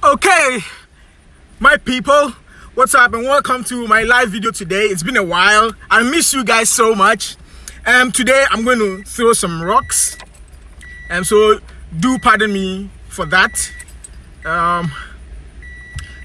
Okay, my people, what's up and welcome to my live video today. It's been a while. I miss you guys so much. Today I'm going to throw some rocks, so do pardon me for that.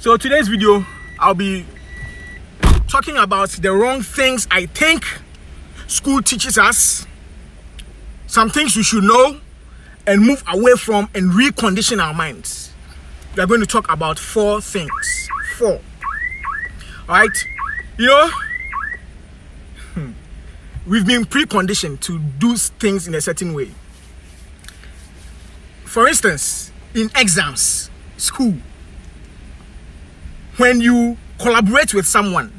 So today's video I'll be talking about the wrong things I think school teaches us, some things we should know and move away from and recondition our minds. We are going to talk about 4 things. 4. All right, we've been preconditioned to do things in a certain way. For instance, in exams, school, when you collaborate with someone,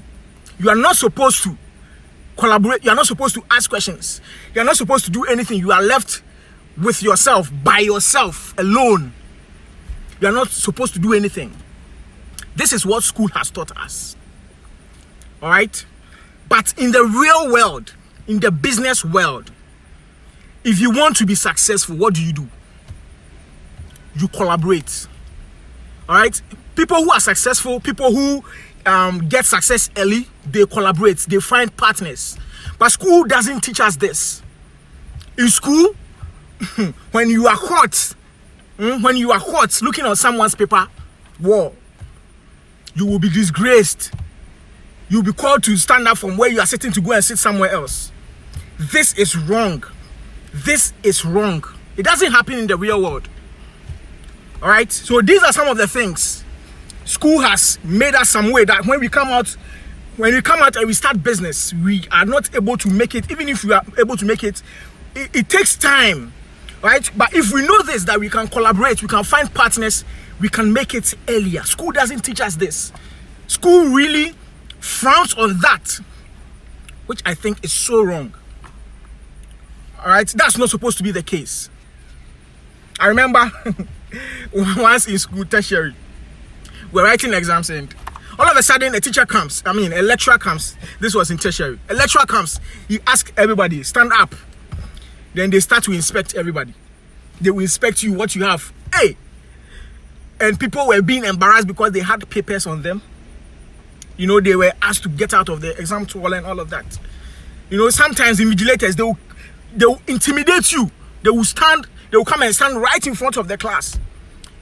you are not supposed to collaborate. You are not supposed to ask questions. You are not supposed to do anything. You are left with yourself, by yourself, alone. You are not supposed to do anything. This is what school has taught us. All right? But in the real world, in the business world, if you want to be successful, what do? You collaborate. All right? People who are successful, people who get success early, they collaborate, they find partners. But school doesn't teach us this. In school, when you are hot, looking on someone's paper wall, you will be disgraced. You'll be called to stand up from where you are sitting to go and sit somewhere else. This is wrong. This is wrong. It doesn't happen in the real world. All right? So these are some of the things school has made us some way that when we come out and we start business, we are not able to make it. Even if we are able to make it, it takes time. Right? But if we know this, that we can collaborate, we can find partners, we can make it earlier. School doesn't teach us this. School really frowns on that, which I think is so wrong. All right? That's not supposed to be the case. I remember once in school, tertiary, we're writing exams and all of a sudden a teacher comes, a lecturer comes. This was in tertiary. A lecturer comes, he asks everybody, stand up. Then they start to inspect everybody. They will inspect you, what you have. Hey! And people were being embarrassed because they had papers on them. They were asked to get out of the exam hall and all of that. Sometimes invigilators, they will intimidate you. They will come and stand right in front of the class.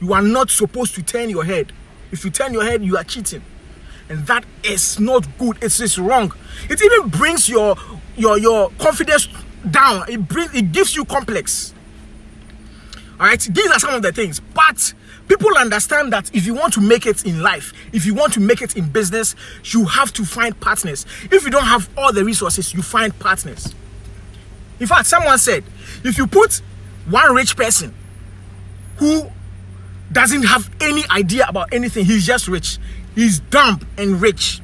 You are not supposed to turn your head. If you turn your head, you are cheating. And that is not good. It's wrong. It even brings your confidence down. It gives you complex. All right, these are some of the things. But people understand that if you want to make it in life, if you want to make it in business, you have to find partners. If you don't have all the resources, you find partners. In fact, someone said, if you put one rich person who doesn't have any idea about anything, he's just rich, he's dumb and rich,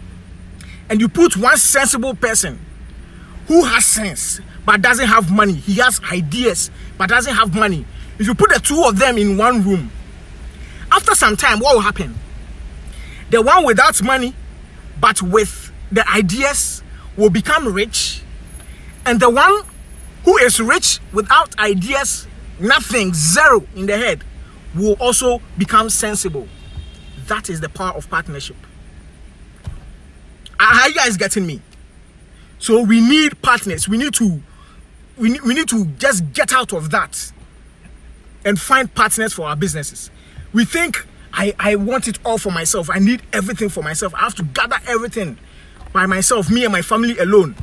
and you put one sensible person who has sense but doesn't have money, he has ideas but doesn't have money, if you put the two of them in one room, after some time, what will happen? The one without money but with the ideas will become rich, and the one who is rich without ideas, nothing, zero in the head, will also become sensible. That is the power of partnership. Are you guys getting me? So we need partners. We need to just get out of that and find partners for our businesses. We think I want it all for myself. I need everything for myself. I have to gather everything by myself, me and my family alone.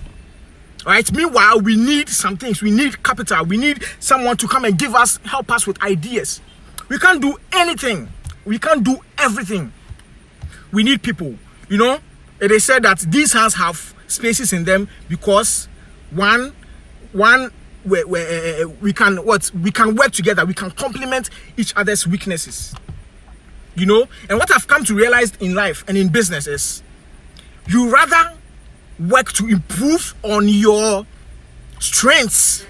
All right. Meanwhile, we need some things. We need capital. We need someone to come and help us with ideas. We can't do anything. We can't do everything. We need people. It is said that these hands have spaces in them because we can work together. We can complement each other's weaknesses. And what I've come to realize in life and in business is you rather work to improve on your strengths.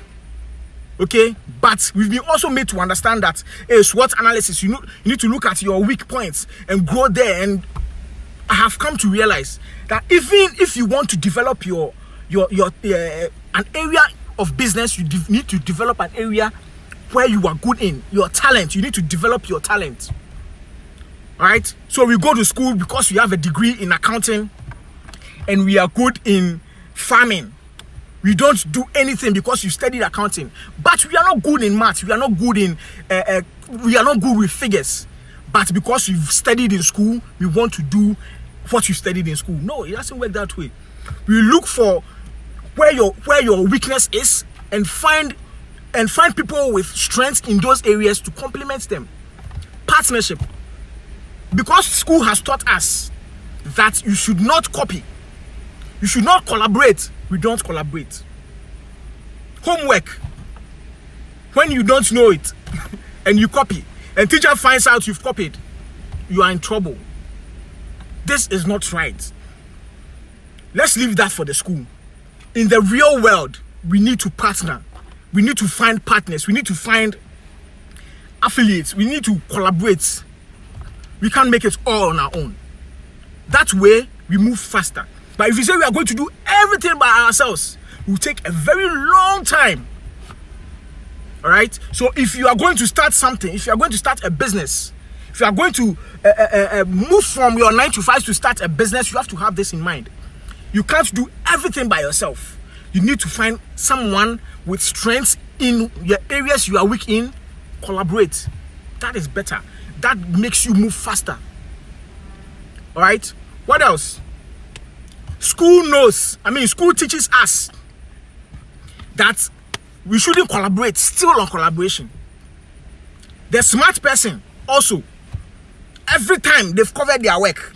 Okay, but we've been also made to understand that SWOT analysis, you need to look at your weak points and grow there. And I have come to realize that even if you want to develop an area of business, you need to develop an area where you are good in, your talent. You need to develop your talent. All right. So we go to school because we have a degree in accounting and we are good in farming. We don't do anything because you studied accounting, but we are not good in math. We are not good in we are not good with figures. But because you've studied in school, we want to do what you studied in school. No, it doesn't work that way. We look for where your weakness is and find people with strengths in those areas to complement them. Partnership. Because school has taught us that you should not copy. You should not collaborate. We don't collaborate. Homework. When you don't know it and you copy and teacher finds out you've copied, you are in trouble. This is not right. Let's leave that for the school. In the real world, we need to partner. We need to find partners. We need to find affiliates. We need to collaborate. We can't make it all on our own. That way, we move faster. But if we say we are going to do everything by ourselves, it will take a very long time. All right? So if you are going to start something, if you are going to start a business, if you are going to move from your 9 to 5 to start a business, you have to have this in mind. You can't do everything by yourself. You need to find someone with strengths in your areas you are weak in. Collaborate. That is better. That makes you move faster. All right? What else? School teaches us that we shouldn't collaborate. Still on collaboration. The smart person also, every time they've covered their work,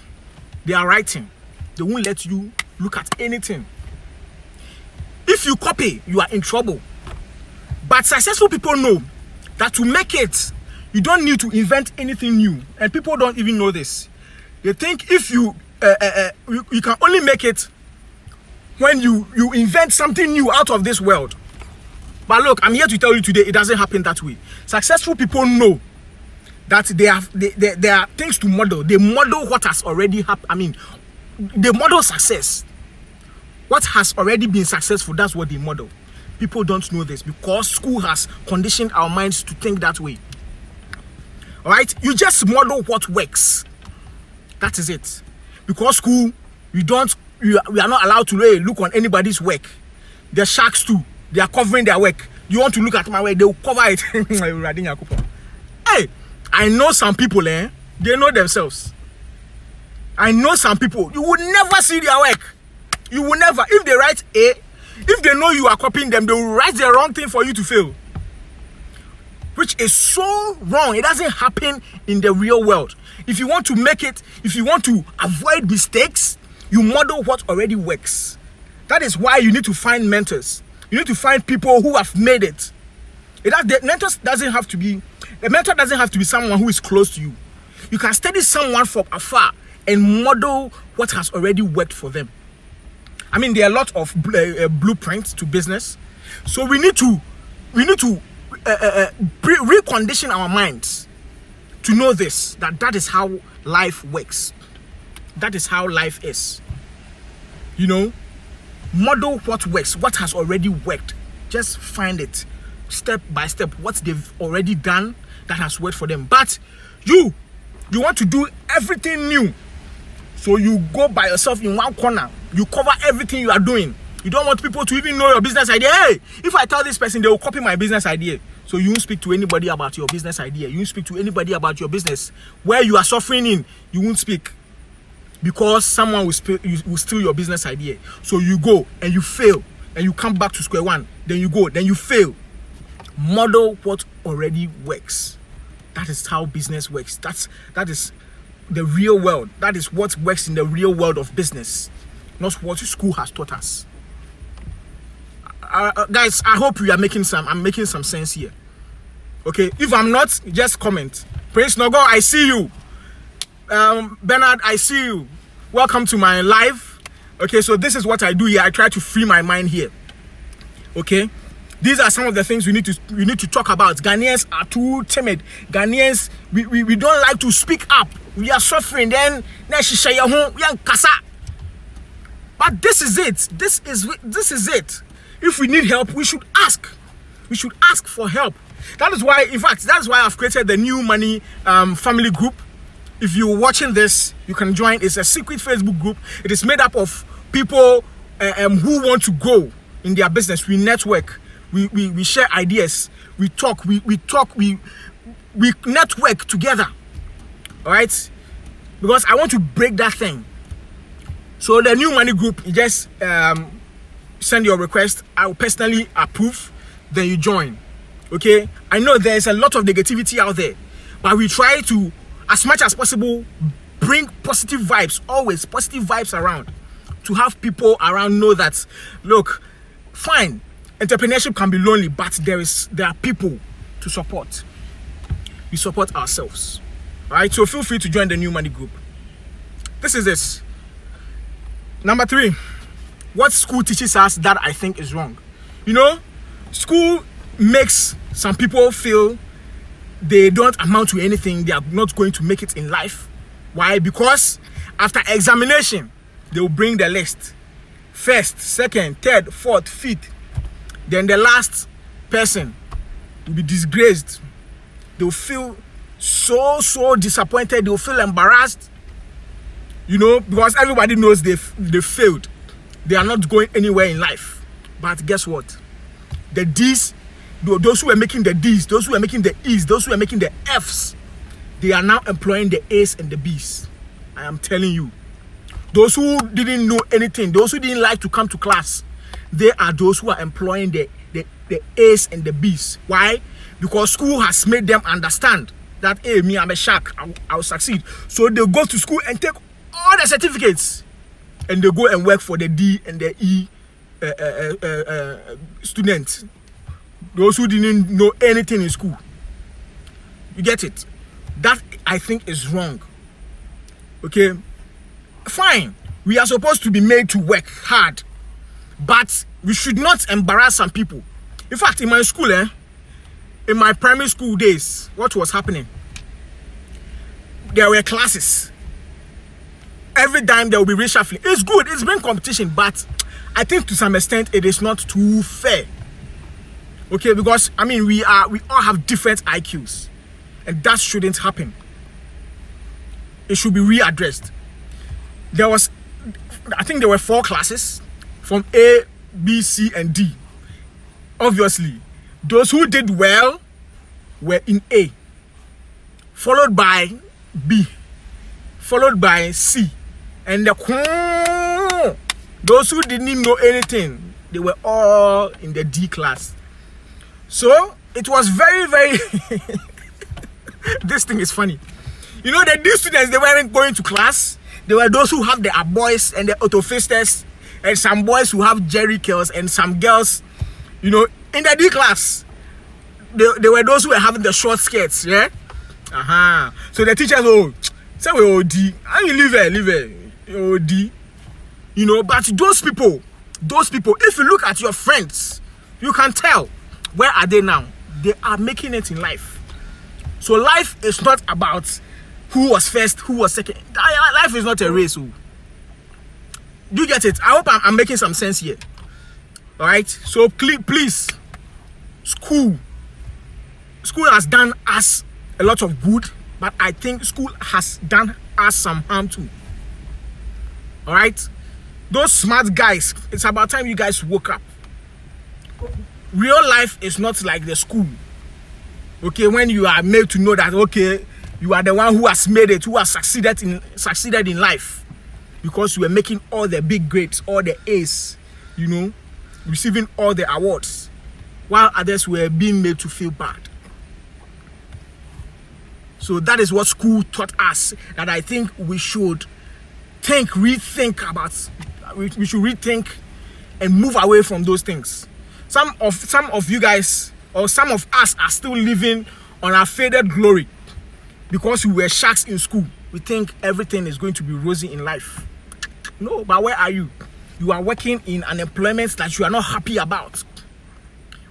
they are writing. They won't let you look at anything. If you copy, you are in trouble. But successful people know that to make it, you don't need to invent anything new. And people don't even know this. They think if you can only make it when you invent something new out of this world. But look, I'm here to tell you today, it doesn't happen that way. Successful people know that there are things to model. They model what has already happened. They model success. What has already been successful, that's what they model. People don't know this because school has conditioned our minds to think that way. All right? You just model what works. That is it. Because school, we are not allowed to look on anybody's work. The sharks too, they are covering their work. You want to look at my work, they will cover it. Hey, I know some people, they know themselves. I know some people, you will never see their work. You will never. If they write A, if they know you are copying them, they will write the wrong thing for you to fail. Which is so wrong. It doesn't happen in the real world. If you want to make it, if you want to avoid mistakes, you model what already works. That is why you need to find mentors. You need to find people who have made it. The mentor doesn't have to be someone who is close to you. You can study someone from afar and model what has already worked for them. There are a lot of blueprints to business. So we need to recondition our minds to know this, that is how life works. That is how life is. Model what works, what has already worked. Just find it step by step, what they've already done that has worked for them. But you want to do everything new. So you go by yourself in one corner. You cover everything you are doing. You don't want people to even know your business idea. Hey, if I tell this person, they will copy my business idea. So you won't speak to anybody about your business idea. You won't speak to anybody about your business. Where you are suffering in, you won't speak. Because someone will steal your business idea. So you go and you fail. And you come back to square one. Then you go, then you fail. Model what already works. That is how business works. That is the real world. That is what works in the real world of business. Not what school has taught us. Guys, I hope I'm making some sense here. Okay, if I'm not, just comment. Prince Nogo, I see you. Bernard, I see you. Welcome to my live. Okay, so this is what I do here. I try to free my mind here. Okay, these are some of the things we need to talk about. Ghanaians are too timid. Ghanaians, we don't like to speak up. We are suffering. Then we are kasa. But this is it. This is it. If we need help, we should ask. We should ask for help. That is why, in fact, that's why I've created the New Money family group. if you're watching this, you can join. It's a secret Facebook group. It is made up of people who want to grow in their business. We network, we share ideas, we talk, we network together. All right, because I want to break that thing. So the New Money Group, you just send your request. I will personally approve. Then you join. Okay, I know there's a lot of negativity out there, but we try to, as much as possible, bring positive vibes, always positive vibes around, to have people around know that, look, fine, entrepreneurship can be lonely, but there are people to support. We support ourselves. All right, so feel free to join the New Money Group. This is this. Number 3, what school teaches us that I think is wrong. You know, school makes some people feel they don't amount to anything. They are not going to make it in life. Why? Because after examination, they will bring the list. First, second, third, fourth, fifth. Then the last person will be disgraced. They will feel so disappointed. They will feel embarrassed. You know, because everybody knows they failed. They are not going anywhere in life. But guess what? The D's, those who are making the D's, those who are making the E's, those who are making the F's, they are now employing the A's and the B's. I am telling you. Those who didn't know anything, those who didn't like to come to class, they are those who are employing the A's and the B's. Why? Because school has made them understand that, hey, me, I'm a shark, I'll succeed. So they go to school and take all the certificates, and they go and work for the D and the E students. Those who didn't know anything in school. You get it? That, I think, is wrong. Okay? Fine. We are supposed to be made to work hard. But we should not embarrass some people. In fact, in my school, in my primary school days, what was happening? There were classes. Every time there will be reshuffling. It's good. It's been competition. But I think to some extent, it is not too fair. Okay, because I mean we all have different IQs, and that shouldn't happen. It should be readdressed. I think there were 4 classes from A, B, C, and D. Obviously, those who did well were in A, followed by B, followed by C, and those who didn't know anything, they were all in the D class. So it was very this thing is funny. You know, the D students, they weren't going to class. They were those who have the boys and the autofisters, and some boys who have jerry curls, and some girls, you know, in the D class. They were those who were having the short skirts, yeah? So the teachers, say we OD. And you leave it, OD. You know, but those people, if you look at your friends, you can tell. Where are they now? They are making it in life. So life is not about who was first, who was second. Life is not a race. Do you get it? I hope I'm making some sense here. All right. So please, school has done us a lot of good, but I think school has done us some harm too. All right. Those smart guys, it's about time you guys woke up. Real life is not like the school. Okay, when you are made to know that, okay, you are the one who has made it, who has succeeded in life, because you were making all the big grades, all the A's, you know, receiving all the awards, while others were being made to feel bad. So that is what school taught us, that I think we should rethink about. We should rethink and move away from those things. Some of you guys, or some of us, are still living on our faded glory because we were sharks in school. We think everything is going to be rosy in life. No, but where are you? You are working in an employment that you are not happy about,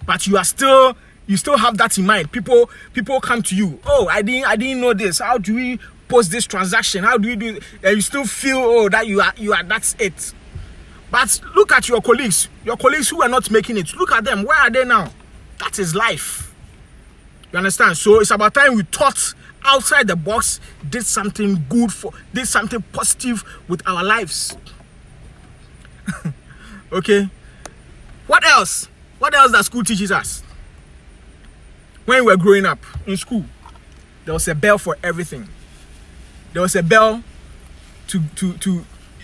but you still have that in mind. People come to you. Oh, I didn't know this. How do we post this transaction? How do we do it? And you still feel that you are that's it. But look at your colleagues who are not making it. Look at them. Where are they now? That is life. You understand? So it's about time we taught outside the box, did something did something positive with our lives. Okay. What else? What else that school teaches us? When we were growing up in school, there was a bell for everything. There was a bell to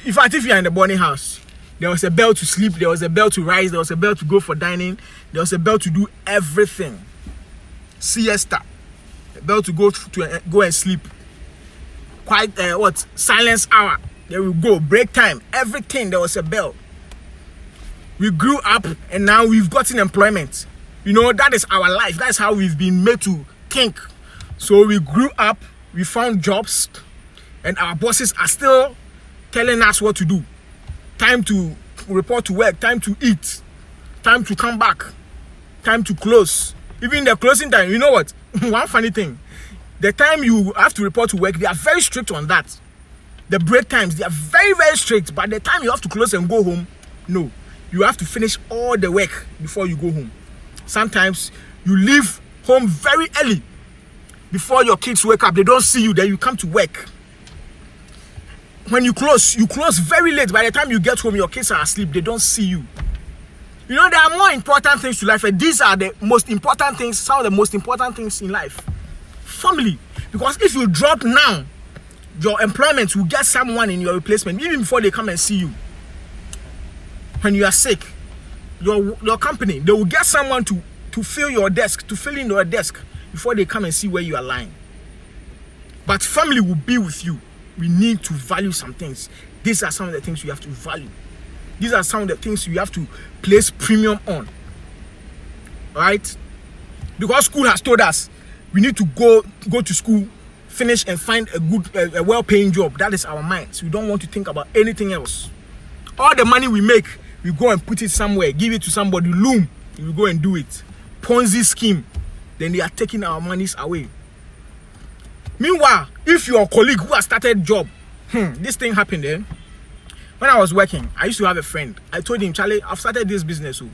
in fact, if you are in the boarding house, there was a bell to sleep, there was a bell to rise, there was a bell to go for dining, there was a bell to do everything. Siesta, a bell to go and sleep. Silence hour, there we go, break time, everything, there was a bell. We grew up and now we've gotten employment. You know, that is our life. That's how we've been made to think. So we grew up, we found jobs, and our bosses are still telling us what to do. Time to report to work, time to eat, time to come back, time to close. Even the closing time, you know what? One funny thing, the time you have to report to work, they are very strict on that. The break times, they are very, very strict. But the time you have to close and go home, no. You have to finish all the work before you go home. Sometimes you leave home very early. Before your kids wake up, they don't see you, then you come to work. When you close very late. By the time you get home, your kids are asleep, they don't see you. You know, there are more important things to life, and these are the most important things, some of the most important things in life. Family. Because if you drop now, your employment will get someone in your replacement, even before they come and see you. When you are sick, your company, they will get someone to fill your desk, to fill in your desk before they come and see where you are lying. But family will be with you. We need to value some things. These are some of the things you have to value. These are some of the things you have to place premium on. Alright? Because school has told us we need to go to school, finish and find a well-paying job. That is our minds. We don't want to think about anything else. All the money we make, we go and put it somewhere, give it to somebody, loom, we go and do it. Ponzi scheme. Then they are taking our monies away. Meanwhile, if your colleague who has started job, this thing happened there. When I was working, I used to have a friend. I told him, Charlie, I've started this business. So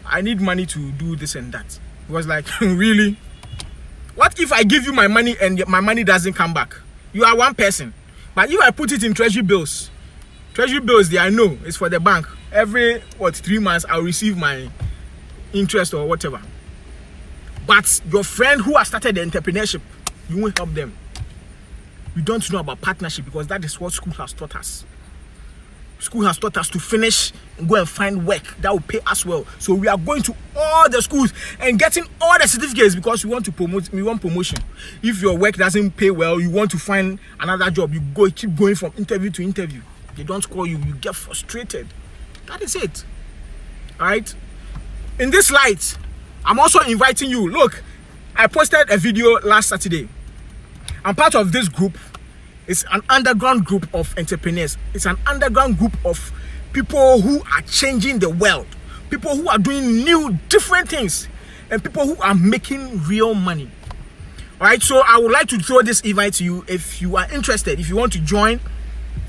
I need money to do this and that. He was like, really? What if I give you my money and my money doesn't come back? You are one person. But if I put it in treasury bills, I know it's for the bank. Every 3 months I'll receive my interest or whatever. But your friend who has started the entrepreneurship, you won't help them. We don't know about partnership because that is what school has taught us. School has taught us to finish and go and find work that will pay us well. So we are going to all the schools and getting all the certificates because we want to promote. We want promotion. If your work doesn't pay well, you want to find another job. You keep going from interview to interview. They don't call you. You get frustrated. That is it. All right. In this light, I'm also inviting you. Look, I posted a video last Saturday. I'm part of this group. It's an underground group of entrepreneurs. It's an underground group of people who are changing the world. People who are doing new, different things. And people who are making real money. Alright, so I would like to throw this invite to you. If you are interested, if you want to join,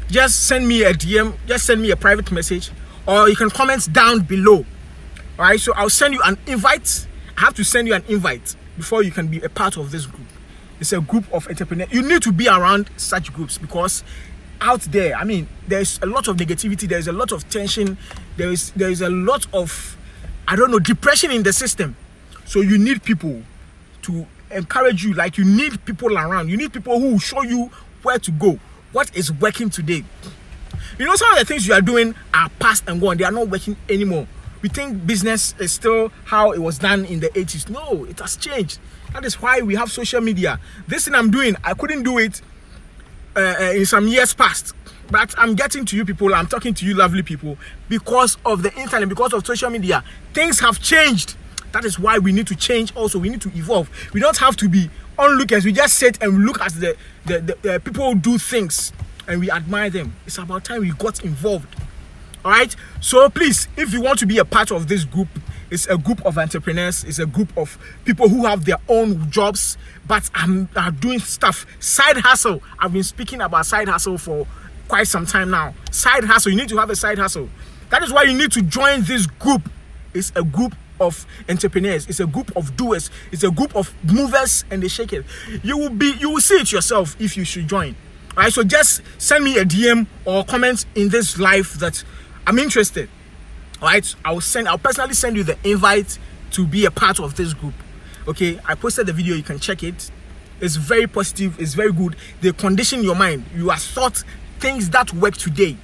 just send me a DM, just send me a private message, or you can comment down below. Alright, so I'll send you an invite. I have to send you an invite before you can be a part of this group. It's a group of entrepreneurs. You need to be around such groups because out there, I mean, there's a lot of negativity, there's a lot of tension, there is a lot of, I don't know, depression in the system. So you need people to encourage you, like you need people around. You need people who will show you where to go, what is working today. You know, some of the things you are doing are past and gone. They are not working anymore. We think business is still how it was done in the 80s. No, it has changed. That is why we have social media. This thing I'm doing, I couldn't do it in some years past. But I'm getting to you people, I'm talking to you lovely people because of the internet, because of social media. Things have changed. That is why we need to change also. We need to evolve. We don't have to be onlookers. We just sit and look at the people who do things and we admire them. It's about time we got involved. Alright, so please, if you want to be a part of this group, it's a group of entrepreneurs, it's a group of people who have their own jobs but are doing stuff. Side hustle. I've been speaking about side hustle for quite some time now. Side hustle, you need to have a side hustle. That is why you need to join this group. It's a group of entrepreneurs. It's a group of doers. It's a group of movers, and they shake it. You will see it yourself if you should join. All right, so just send me a DM or comment in this live that I'm interested. All right, I'll personally send you the invite to be a part of this group. Okay, I posted the video. You can check it. It's very positive. It's very good. They condition your mind. You are taught things that work today,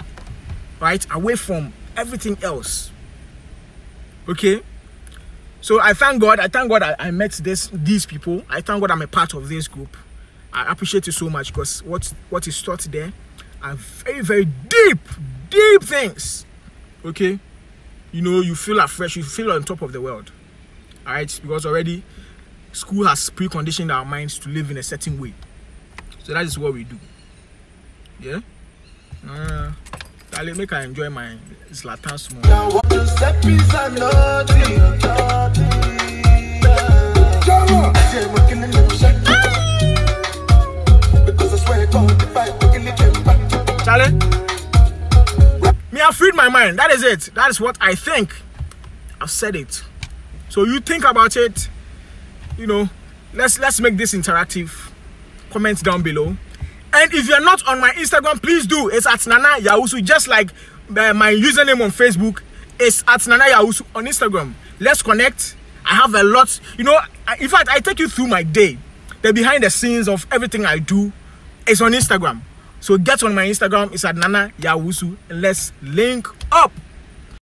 right? Away from everything else. Okay, so I thank God. I met these people. I thank God I'm a part of this group. I appreciate it so much because what is taught there are very, very deep things. Okay, you know, you feel fresh. You feel on top of the world. All right, because already school has preconditioned our minds to live in a certain way. So that is what we do. Yeah. I'll make I enjoy my Zlatan small. Charlie, me, I freed my mind. That is it. That is what I think. I've said it. So you think about it. You know, let's make this interactive. Comment down below. And if you're not on my Instagram, please do. It's at Nana Yawusu, just like my username on Facebook is at Nana Yawusu on Instagram. Let's connect. I have a lot. You know, in fact, I take you through my day. The behind the scenes of everything I do is on Instagram. So get on my Instagram. It's at Nana Yawusu. And let's link up.